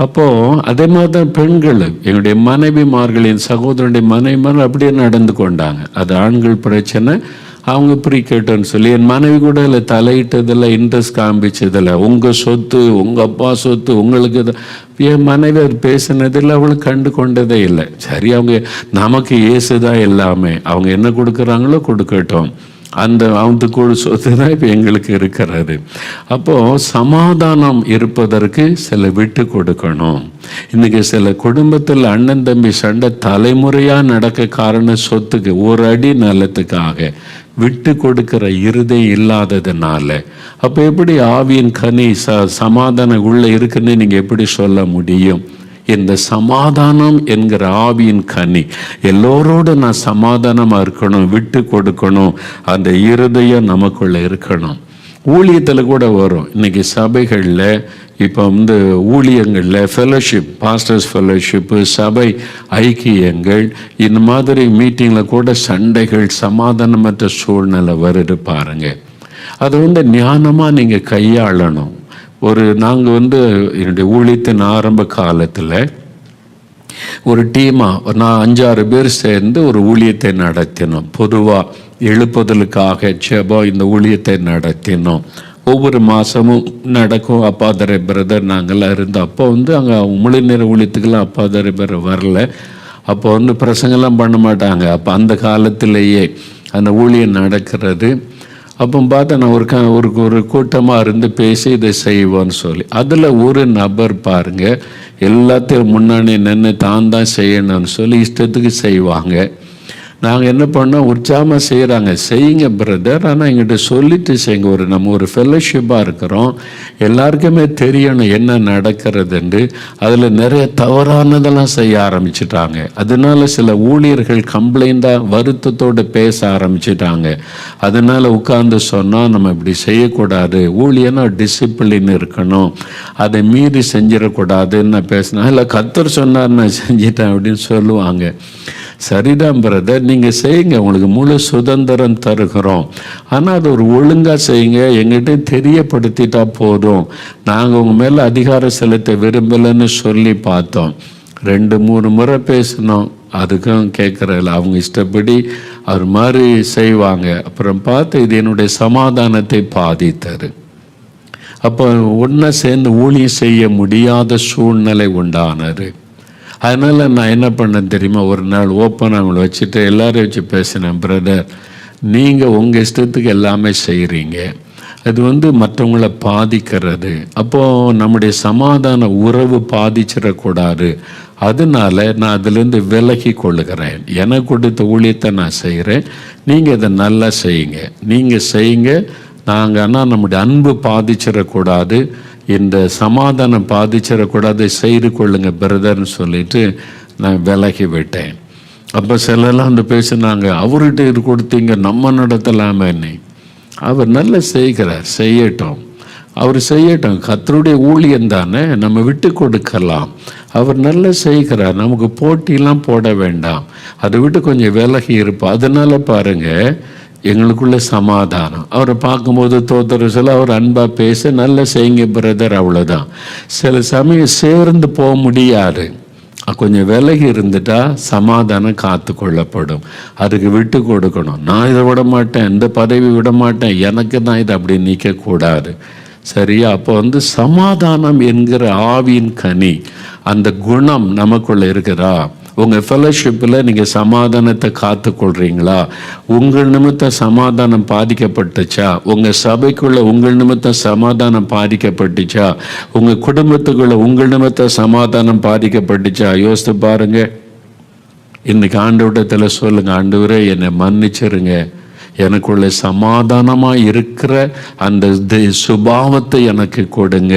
அப்போது அதே மாதிரி தான் பெண்கள், என்னுடைய மனைவிமார்களின் சகோதரனுடைய மனைவிமார்கள் அப்படியே நடந்து கொண்டாங்க. அது ஆண்கள் பிரச்சனை, அவங்க பிரிக்கட்டும்னு சொல்லி. என் மனைவி கூட இல்லை தலையிட்டதில்லை, இன்ட்ரெஸ்ட் காமிச்சதில்லை. உங்கள் சொத்து, உங்கள் அப்பா சொத்து உங்களுக்கு. என் மனைவி அவர் பேசினதில்லை, அவளுக்கு கண்டு கொண்டதே இல்லை. சரி, அவங்க நமக்கு இயேசுதான் எல்லாமே, அவங்க என்ன கொடுக்குறாங்களோ கொடுக்கட்டும். அந்த அவத்துக்கூட சொத்து தான் இப்போ எங்களுக்கு இருக்கிறது. அப்போது சமாதானம் இருப்பதற்கு சில விட்டு கொடுக்கணும். இன்றைக்கி சில குடும்பத்தில் அண்ணன் தம்பி சண்டை தலைமுறையாக நடக்க காரணம் சொத்துக்கு, ஒரு அடி நிலத்துக்காக விட்டு கொடுக்கிற இருதயம் இல்லாததுனால. அப்போ எப்படி ஆவியின் கனி சமாதானம் உள்ளே இருக்குன்னு நீங்கள் எப்படி சொல்ல முடியும்? இந்த சமாதானம் என்கிற ஆவியின் கனி, எல்லோரோடு நான் சமாதானமாக இருக்கணும், விட்டு கொடுக்கணும், அந்த இருதயம் நமக்குள்ளே இருக்கணும். ஊழியத்தில் கூட வரும். இன்றைக்கி சபைகளில் இப்போ ஊழியங்களில் ஃபெலோஷிப், பாஸ்டர்ஸ் ஃபெலோஷிப்பு, சபை ஐக்கியங்கள், இந்த மாதிரி மீட்டிங்கில் கூட சண்டைகள், சமாதானமற்ற சூழ்நிலை வருது பாருங்க. அது ஞானமாக நீங்கள் கையாளணும். நாங்கள் என்னுடைய ஊழியத்தின் ஆரம்ப காலத்தில் ஒரு டீமாக நான் 5-6 பேர் சேர்ந்து ஒரு ஊழியத்தை நடத்தினோம். பொதுவாக எழுப்புதலுக்காக ஜெபம் இந்த ஊழியத்தை நடத்தினோம். ஒவ்வொரு மாதமும் நடக்கும். அப்பாதரை பிரதர் நாங்கள்லாம் இருந்தோம். அப்போ அங்கே முழு நேர ஊழியத்துக்கெல்லாம் அப்பாதரை பிரதர் வரல. அப்போ பிரசங்கெல்லாம் பண்ண மாட்டாங்க. அப்போ அந்த காலத்திலேயே அந்த ஊழியம் நடக்கிறது. அப்போ பார்த்தா நான் ஒரு கூட்டமாக இருந்து பேசி இதை செய்வோன்னு சொல்லி, அதில் ஒரு நபர் பாருங்கள் எல்லாத்தையும் முன்னாடி நின்று தான் செய்யணும்னு சொல்லி இஷ்டத்துக்கு செய்வாங்க. நாங்கள் என்ன பண்ணோம், உற்சாகமாக செய்கிறாங்க, செய்யுங்க பிரதர், ஆனால் எங்கிட்ட சொல்லிட்டு செய்யுங்க. நம்ம ஒரு ஃபெலோஷிப்பாக இருக்கிறோம், எல்லாருக்குமே தெரியணும் என்ன நடக்கிறதுண்டு. அதில் நிறைய தவறானதெல்லாம் செய்ய ஆரம்பிச்சிட்டாங்க. அதனால சில ஊழியர்கள் கம்ப்ளைண்டாக வருத்தத்தோடு பேச ஆரம்பிச்சிட்டாங்க. அதனால் உட்கார்ந்து சொன்னால் நம்ம இப்படி செய்யக்கூடாது, ஊழியனா டிசிப்ளின் இருக்கணும், அதை மீறி செஞ்சிடக்கூடாதுன்னு பேசினா, இல்லை கர்த்தர் சொன்னார் நான் செஞ்சிட்டேன் அப்படின்னு சொல்லுவாங்க. சரிதான் பிரதர், நீங்கள் செய்யுங்க, உங்களுக்கு முழு சுதந்திரம் தருகிறோம், ஆனால் அது ஒரு ஒழுங்காக செய்யுங்க, எங்கிட்ட தெரியப்படுத்திட்டா போதும், நாங்கள் உங்கள் மேலே அதிகாரம் செலுத்த விரும்பலைன்னு சொல்லி பார்த்தோம். 2-3 முறை பேசினோம், அதுக்கும் கேட்குறதில்ல. அவங்க இஷ்டப்படி அவர் மாதிரி செய்வாங்க. அப்புறம் பார்த்து இது என்னுடைய சமாதானத்தை பாதித்தது. அப்போ ஒன்றா சேர்ந்து ஊழியம் செய்ய முடியாத சூழ்நிலை உண்டானது. அதனால் நான் என்ன பண்ணேன் தெரியுமா, ஒரு நாள் ஓப்பன் அவங்கள வச்சுட்டு எல்லாரையும் வச்சு பேசினேன். பிரதர், நீங்கள் உங்கள் இஷ்டத்துக்கு எல்லாமே செய்கிறீங்க, அது மற்றவங்கள பாதிக்கிறது. அப்போது நம்முடைய சமாதான உறவு பாதிச்சிடக்கூடாது. அதனால நான் அதிலேருந்து விலகி கொள்ளுகிறேன். எனக்கு கொடுத்த ஊழியத்தை நான் செய்கிறேன், நீங்கள் இதை நல்லா செய்யுங்க, நீங்கள் செய்யுங்க, நாங்கள் ஆனால் நம்முடைய அன்பு பாதிச்சிடக்கூடாது, இந்த சமாதானம் பாதிச்சிடக்கூடாது, செய்து கொள்ளுங்க பிரதர்னு சொல்லிட்டு நான் விலகி விட்டேன். அப்போ சிலர்லாம் பேசினாங்க, அவர்கிட்ட இது கொடுத்தீங்க நம்ம நடத்தலாமே. அவர் நல்லா செய்கிறார், செய்யட்டும், அவர் செய்யட்டும், கர்த்தருடைய ஊழியம் தானே, நம்ம விட்டு கொடுக்கலாம். அவர் நல்லா செய்கிறார், நமக்கு போட்டிலாம் போட வேண்டாம், அதை விட்டு கொஞ்சம் விலகி இருப்போம். அதனால பாருங்கள் எங்களுக்குள்ள சமாதானம். அவரை பார்க்கும்போது தோத்தர சொல்ல அவர் அன்பாக பேச நல்ல செய்யுங்க பிரதர், அவ்வளோதான். சில சமயம் சேர்ந்து போக முடியாது, கொஞ்சம் விலகி இருந்துட்டா சமாதானம் காத்து கொள்ளப்படும். அதுக்கு விட்டு கொடுக்கணும். நான் இதை விட மாட்டேன், இந்த பதவி விட மாட்டேன், எனக்கு தான் இது அப்படி நிற்கக்கூடாது. சரியா? அப்போ சமாதானம் என்கிற ஆவியின் கனி, அந்த குணம் நமக்குள்ள இருக்குதா? உங்கள் ஃபெலோஷிப்பில் நீங்கள் சமாதானத்தை காத்துக்கொள்கிறீங்களா? உங்கள் நிமித்தம் சமாதானம் பாதிக்கப்பட்டுச்சா? உங்கள் சபைக்குள்ளே உங்கள் நிமித்தம் சமாதானம் பாதிக்கப்பட்டுச்சா? உங்கள் குடும்பத்துக்குள்ளே உங்கள் நிமித்தம் சமாதானம் பாதிக்கப்பட்டுச்சா? யோசித்து பாருங்கள். இன்றைக்கி ஆண்டவரிடத்தில் சொல்லுங்கள், ஆண்டவரே என்னை மன்னிச்சிருங்க, எனக்குள்ள சமாதானமாக இருக்கிற அந்த சுபாவத்தை எனக்கு கொடுங்க.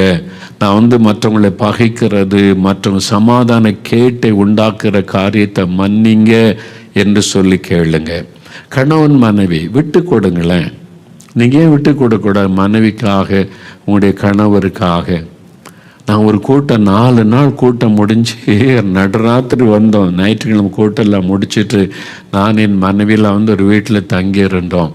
நான் மற்றவங்களை பகைக்கிறது, மற்றவங்க சமாதான கேட்டை உண்டாக்குற காரியத்தை மன்னிங்க என்று சொல்லி கேளுங்க. கணவன் மனைவி விட்டு கொடுங்களேன். நீங்கள் ஏன் விட்டு கொடுக்கூடாது? மனைவிக்காக, உங்களுடைய கணவருக்காக. நான் ஒரு கூட்டம் 4 நாள் கூட்டம் முடிஞ்சு நடுராத்திரி வந்தோம். ஞாயிற்றுக்கிழமை கூட்டம்லாம் முடிச்சுட்டு நான் என் மனைவியில் ஒரு வீட்டில் தங்கியிருந்தோம்.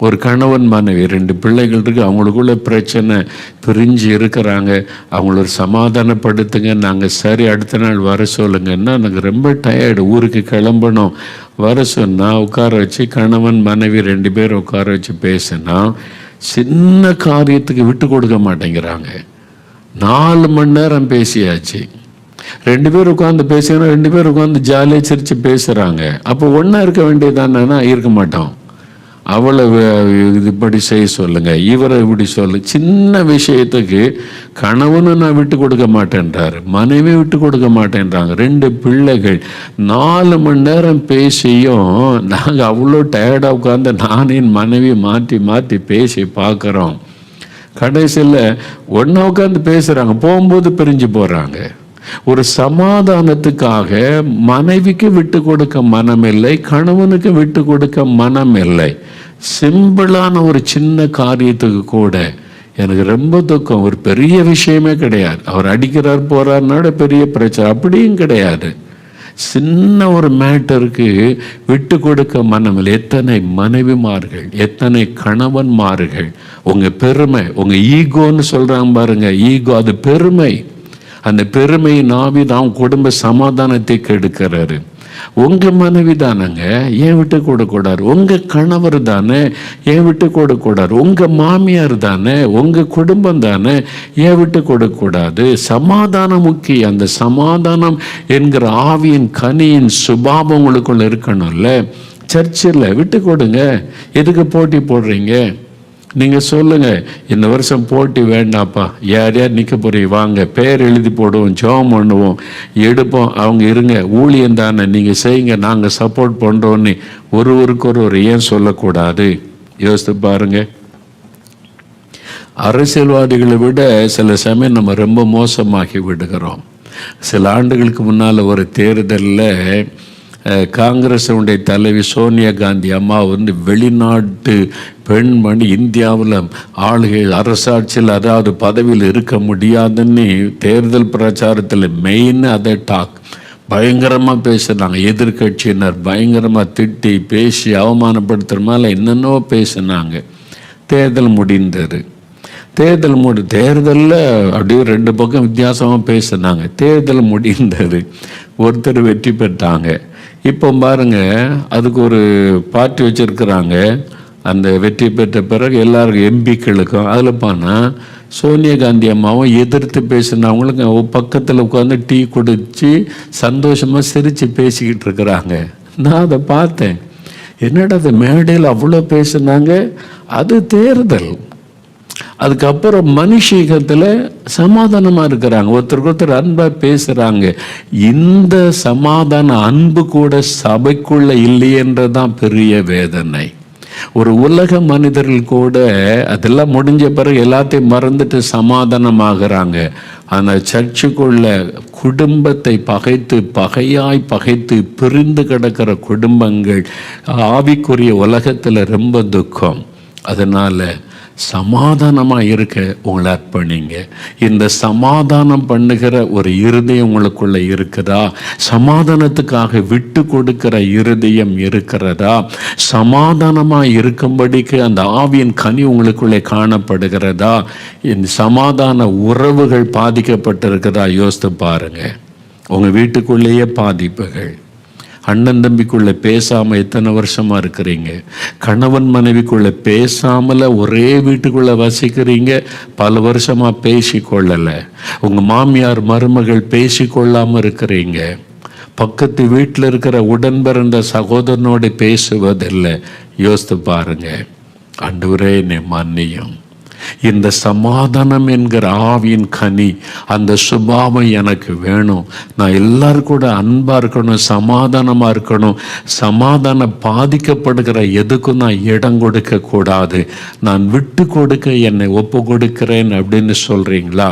ஒரு கணவன் மனைவி 2 பிள்ளைகள் இருக்குது, அவங்களுக்குள்ள பிரச்சனை, பிரிஞ்சு இருக்கிறாங்க, அவங்கள ஒரு சமாதானப்படுத்துங்க. நாங்கள் சரி அடுத்த நாள் வர சொல்லுங்கன்னா, எனக்கு ரொம்ப டயர்டு, ஊருக்கு கிளம்பணும். வர சொன்னால் உட்கார வச்சு கணவன் மனைவி 2 பேரும் உட்கார வச்சு பேசினா சின்ன காரியத்துக்கு விட்டு கொடுக்க மாட்டேங்கிறாங்க. 4 மணி நேரம் பேசியாச்சு. 2 பேர் உட்காந்து பேசுகிறோம், 2 பேர் உட்காந்து ஜாலியாக சிரித்து பேசுகிறாங்க. அப்போ ஒன்றா இருக்க வேண்டியதானா? இருக்க மாட்டோம். அவளை இப்படி செய்ய சொல்லுங்க, இவரை இப்படி சொல்லு. சின்ன விஷயத்துக்கு கணவனும் நான் விட்டு கொடுக்க மாட்டேன்றாரு, மனைவி விட்டு கொடுக்க மாட்டேன்றாங்க. 2 பிள்ளைகள் 4 மணி நேரம் பேசியும் நாங்கள் அவ்வளோ டயர்டாக உட்காந்து நான் என் மனைவி மாற்றி மாற்றி பேசி பார்க்குறோம். கடைசியில் ஒன்றா உட்காந்து பேசுகிறாங்க, போகும்போது பிரிஞ்சு போகிறாங்க. ஒரு சமாதானத்துக்காக மனைவிக்கு விட்டு கொடுக்க மனம் இல்லை, கணவனுக்கு விட்டு கொடுக்க மனம் இல்லை. சிம்பிளான ஒரு சின்ன காரியத்துக்கு கூட எனக்கு ரொம்ப துக்கம். ஒரு பெரிய விஷயமே கிடையாது, அவர் அடிக்கிறார் போறாருனால பெரிய பிரச்சனை அப்படியும் கிடையாது. சின்ன ஒரு மேட்டருக்கு விட்டு கொடுக்க மனம் இல்லை. எத்தனை மனைவிமார்கள், எத்தனை கணவன்மார்கள் உங்க பெருமை, உங்க ஈகோன்னு சொல்றாங்க பாருங்க, ஈகோ அது பெருமை. அந்த பெருமை நாவி தான் குடும்ப சமாதானத்தை கெடுக்கிறாரு. உங்க மனைவி தானங்க, ஏன் விட்டு கொடுக்கூடாது? உங்க கணவர் தானே, ஏன் விட்டு கொடுக்கூடாது? உங்க மாமியார் தானே, உங்க குடும்பம் தானே, ஏன் விட்டு கொடுக்கூடாது? சமாதானம் முக்கியம். அந்த சமாதானம் என்கிற ஆவியின் கனியின் சுபாவம் உங்களுக்குள்ள இருக்கணும்ல. சர்ச்சில் விட்டு கொடுங்க. எதுக்கு போட்டி போடுறீங்க? நீங்கள் சொல்லுங்கள், இந்த வருஷம் போட்டி வேண்டாப்பா, யார் யார் நிற்க போறீங்க வாங்க, பேர் எழுதி போடுவோம், ஜெபம் பண்ணுவோம், எடுப்போம், அவங்க இருங்க, ஊழியம் தானே நீங்கள் செய்யுங்க, நாங்கள் சப்போர்ட் பண்ணுறோன்னு ஒருவருக்கு ஏன் சொல்லக்கூடாது? யோசித்து பாருங்க. அரசியல்வாதிகளை விட சில சமயம் நம்ம ரொம்ப மோசமாகி விடுகிறோம். சில ஆண்டுகளுக்கு முன்னால் ஒரு தேர்தலில் காங்கிரஸுடைய தலைவி சோனியா காந்தி அம்மா வெளிநாட்டு பெண்மணி இந்தியாவில் ஆளுகை அரசாட்சியில் அதாவது பதவியில் இருக்க முடியாதுன்னு தேர்தல் பிரச்சாரத்தில் மெயின் அதை டாக் பயங்கரமாக பேசுனாங்க. எதிர்கட்சியினர் பயங்கரமாக திட்டி பேசி அவமானப்படுத்துகிற மேலே என்னென்னோ பேசினாங்க. தேர்தல் முடிந்தது. தேர்தலில் அப்படியே 2 பக்கம் வித்தியாசமாக பேசினாங்க. தேர்தல் முடிந்தது, ஒருத்தர் வெற்றி பெற்றாங்க. இப்போ பாருங்க, அதுக்கு ஒரு பார்ட்டி வச்சிருக்கிறாங்க. அந்த வெற்றி பெற்ற பிறகு எல்லாருக்கும் எம்பிக்களுக்கும் அதில் போனால் சோனியா காந்தி அம்மாவும் எதிர்த்து பேசினவங்களுக்கு பக்கத்தில் உட்காந்து டீ குடித்து சந்தோஷமாக சிரித்து பேசிக்கிட்டு இருக்கிறாங்க. நான் அதை பார்த்தேன். என்னடா அது மேடையில் அவ்வளோ பேசினாங்க. அது தேர்தல். அதுக்கப்புறம் மனுஷீகத்தில் சமாதானமாக இருக்கிறாங்க, ஒருத்தருக்கு ஒருத்தர் அன்பாக பேசுகிறாங்க. இந்த சமாதான அன்பு கூட சபைக்குள்ள இல்லையன்றதான் பெரிய வேதனை. ஒரு உலக மனிதர்கள் கூட அதெல்லாம் முடிஞ்ச பிறகு எல்லாத்தையும் மறந்துட்டு சமாதானமாகறாங்க. ஆனால் சர்ச்சுக்குள்ள குடும்பத்தை பகையாய் பகைத்து பிரிந்து கிடக்கிற குடும்பங்கள் ஆவிக்குரிய உலகத்தில் ரொம்ப துக்கம். அதனால சமாதானமாக இருக்க உங்களை அர்ப்பணிங்க. இந்த சமாதானம் பண்ணுகிற ஒரு இருதயம் உங்களுக்குள்ள இருக்குதா? சமாதானத்துக்காக விட்டு கொடுக்கிற இருதயம் இருக்கிறதா? சமாதானமாக இருக்கும்படிக்கு அந்த ஆவியின் கனி உங்களுக்குள்ளே காணப்படுகிறதா? இந்த சமாதான உறவுகள் பாதிக்கப்பட்டிருக்கிறதா? யோசித்து பாருங்க. உங்கள் வீட்டுக்குள்ளேயே பாதிப்புகள். அண்ணன் தம்பிக்குள்ளே பேசாமல் எத்தனை வருஷமாக இருக்கிறீங்க? கணவன் மனைவிக்குள்ளே பேசாமல் ஒரே வீட்டுக்குள்ளே வசிக்கிறீங்க, பல வருஷமாக பேசிக்கொள்ளலை. உங்கள் மாமியார் மருமகள் பேசிக்கொள்ளாமல் இருக்கிறீங்க. பக்கத்து வீட்டில் இருக்கிற உடன் பிறந்த சகோதரனோடு பேசுவதில்லை. யோசித்து பாருங்க. ஆண்டவரே என்னை மன்னியும். இந்த சமாதானம் என்கிற ஆவியின் கனி, அந்த சுபாவம் எனக்கு வேணும். நான் எல்லாரும் கூட அன்பா இருக்கணும், சமாதானமா இருக்கணும். சமாதானம் பாதிக்கப்படுகிற எதுக்கும் நான் இடம் கொடுக்க கூடாது. நான் விட்டு கொடுக்க என்னை ஒப்பு கொடுக்கிறேன் அப்படின்னு சொல்றீங்களா?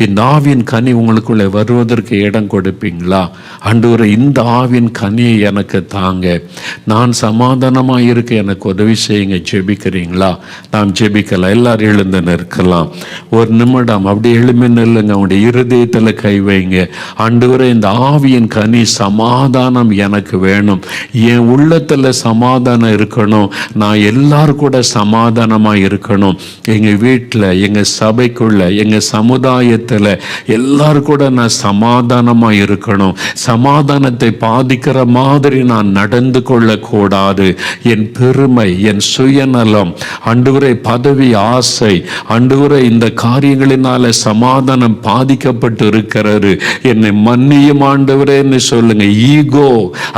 இந்த ஆவியின் கனி உங்களுக்குள்ளே வருவதற்கு இடம் கொடுப்பீங்களா? ஆண்டவரே, இந்த ஆவியின் கனியை எனக்கு தாங்க, நான் சமாதானமாக இருக்க எனக்கு உதவி செய்யுங்க. ஜெபிக்கிறீங்களா? நாம் ஜெபிக்கலாம். எல்லாரும் எழுந்து நிற்கலாம். ஒரு நிமிடம் அப்படியே எழுமி நில்லுங்க. அவனுடைய இருதயத்தில் கை வைங்க. ஆண்டவரே, இந்த ஆவியின் கனி சமாதானம் எனக்கு வேணும். என் உள்ளத்தில் சமாதானம் இருக்கணும். நான் எல்லாரும் கூட சமாதானமாக இருக்கணும். எங்கள் வீட்டில், எங்கள் சபைக்குள்ள, எங்கள் சமுதாயத்தில் உலகத்தில் எல்லாரும் கூட நான் சமாதானமாக இருக்கணும், சமாதானத்தை பாதிக்கிற மாதிரி நான் நடந்து கொள்ளக்கூடாது. என் பெருமை, என் சுயநலம், ஆண்டவரே பதவி ஆசை, ஆண்டவரே இந்த காரியங்களினால சமாதானம் பாதிக்கப்பட்டு இருக்கிறது, என்னை மன்னியும் ஆண்டவரேன்னு சொல்லுங்க. ஈகோ,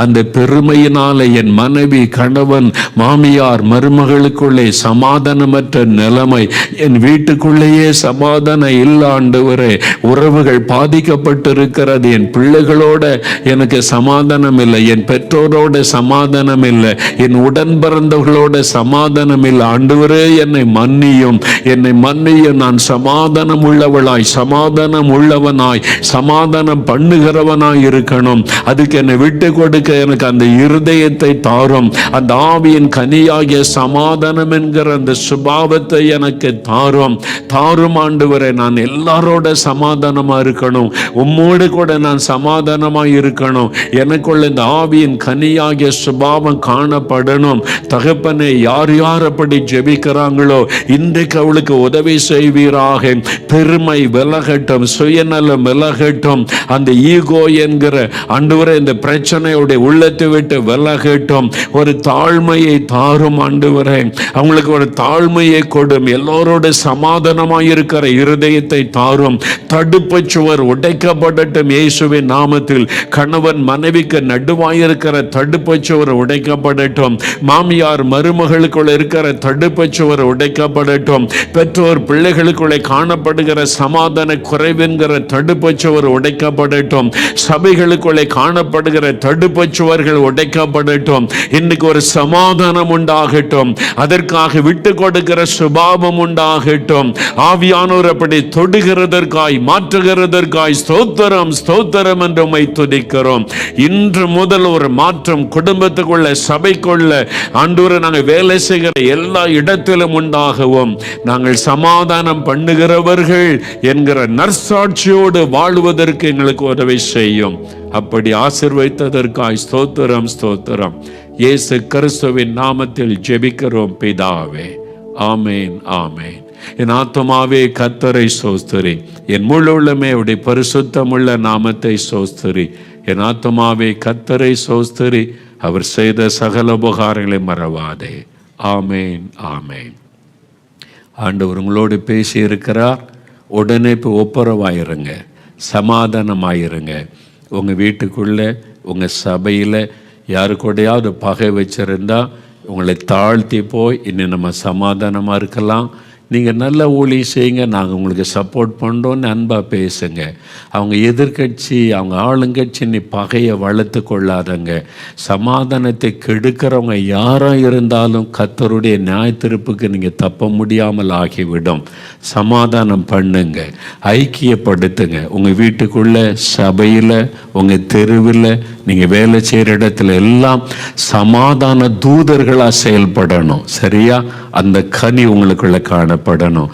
அந்த பெருமையினால என் மனைவி, கணவன், மாமியார், மருமகளுக்குள்ளே சமாதானமற்ற நிலைமை, என் வீட்டுக்குள்ளேயே சமாதானம் இல்லை ஆண்டவரே, உறவுகள் பாதிக்கப்பட்டு இருக்கிறது, என் பிள்ளைகளோட எனக்கு சமாதானம் இல்லை, என் பெற்றோரோட சமாதானம் இல்லை, என் உடன் பிறந்தவர்களோட சமாதானம் இல்லை. ஆண்டவரே என்னை மன்னியும், என்னை மன்னியும். நான் சமாதானம் உள்ளவளாய், சமாதானம் உள்ளவனாய், சமாதானம் பண்ணுகிறவனாய் இருக்கணும். அதுக்கு என்னை விட்டு கொடுக்க எனக்கு அந்த இருதயத்தை தாரும். அந்த ஆவியின் கனியாகிய சமாதானம் என்கிற அந்த சுபாவத்தை எனக்கு தாரும். தாரும் ஆண்டவரே. நான் எல்லாரோட சமாதானமா இருக்கணும், உம்மோடு கூட நான் சமாதானமா இருக்கணும். எனக்குள்ள இந்த ஆவியின் கனியாகிய சுபாவம் காணப்படணும். தகப்பனே, யார் யார் அப்படி ஜெபிக்கிறாங்களோ இன்றைக்கு அவளுக்கு உதவி செய்வீராக. பெருமை விலகட்டும், சுயநலம் விலகட்டும், அந்த ஈகோ என்கிற ஆண்டவரே இந்த பிரச்சனையுடைய உள்ளத்தை விட்டு விலகட்டும். ஒரு தாழ்மையை தாரும் ஆண்டவரே, அவங்களுக்கு ஒரு தாழ்மையை கொடும். எல்லோரோட சமாதானமாய் இருக்கிற இருதயத்தை தாரும். தடுப்பு சுவர் உடைக்கப்படட்டும் இயேசுவின் நாமத்தில். கணவன் மனைவிக்கு நடுவாயிருக்கிற தடுப்பு சுவர் உடைக்கப்படட்டும். மாமியார் மருமகளுக்குள்ள இருக்கிற தடுப்பு சுவர் உடைக்கப்படட்டும். பெற்றோர் பிள்ளைகளுக்குள்ளே காணப்படுகிற சமாதான குறைவென்கிற தடுப்பு சுவர் உடைக்கப்படட்டும். சபைகளுக்குள்ளே காணப்படுகிற தடுப்பு சுவர்கள் உடைக்கப்படட்டும். இன்னைக்கு ஒரு சமாதானம் உண்டாகட்டும். அதற்காக விட்டு கொடுக்கிற சுபாவம் உண்டாகட்டும். ஆவியானோர் அப்படி தொடுகிறதற்காய், மாற்றுகிறதற்காய் ஸ்தோத்திரம், ஸ்தோத்திரம் என்று உம்மை துதிக்கிறோம். இன்று முதல் ஒரு மாற்றம் குடும்பத்துக்குள்ள, சபைக்குள்ள, ஆண்டவரே நாங்கள் வேலை செய்கிற எல்லா இடத்திலும் உண்டாகவும் நாங்கள் சமாதானம் பண்ணுகிறவர்கள் என்கிற நற்சாட்சியோடு வாழ்வதற்கு எங்களுக்கு உதவி செய்யும். அப்படி ஆசீர்வதித்ததற்காய் ஸ்தோத்திரம், ஸ்தோத்திரம். இயேசு கிறிஸ்துவின் நாமத்தில் ஜெபிக்கிறோம் பிதாவே. ஆமேன், ஆமேன். என் ஆத்துமாவே கர்த்தரை ஸ்தோத்திரி, என் முழு உள்ளமே அவருடைய பரிசுத்தமுள்ள நாமத்தை ஸ்தோத்திரி. என் ஆத்துமாவே கர்த்தரை ஸ்தோத்திரி, அவர் செய்த சகல உபகாரங்களை மறவாதே. ஆமேன், ஆமேன். ஆண்டவர் உங்களோடு பேசி இருக்கிறார். உடனே இப்போ ஒப்புரவாயிருங்க, சமாதானமாயிருங்க. உங்கள் வீட்டுக்குள்ளே, உங்கள் சபையில் யாரு கூடயாவது பகை வச்சிருந்தா உங்களை தாழ்த்தி போய் இன்னும் நம்ம சமாதானமாக இருக்கலாம். நீங்கள் நல்ல ஊழியம் செய்யுங்க, நாங்கள் உங்களுக்கு சப்போர்ட் பண்ணுறோன்னு அன்பாக பேசுங்க. அவங்க எதிர்கட்சி, அவங்க ஆளுங்கட்சி நீ பகையை வளர்த்து கொள்ளாதங்க. சமாதானத்தை கெடுக்கிறவங்க யாராக இருந்தாலும் கர்த்தருடைய நியாயத்தீர்ப்புக்கு நீங்கள் தப்ப முடியாமல் ஆகிவிடும். சமாதானம் பண்ணுங்க, ஐக்கியப்படுத்துங்க. உங்கள் வீட்டுக்குள்ளே, சபையில், உங்கள் தெருவில், நீங்கள் வேலை செய்கிற இடத்துல எல்லாம் சமாதான தூதர்களாக செயல்படணும். சரியா? அந்த கனி உங்களுக்குள்ள காணப்படணும்.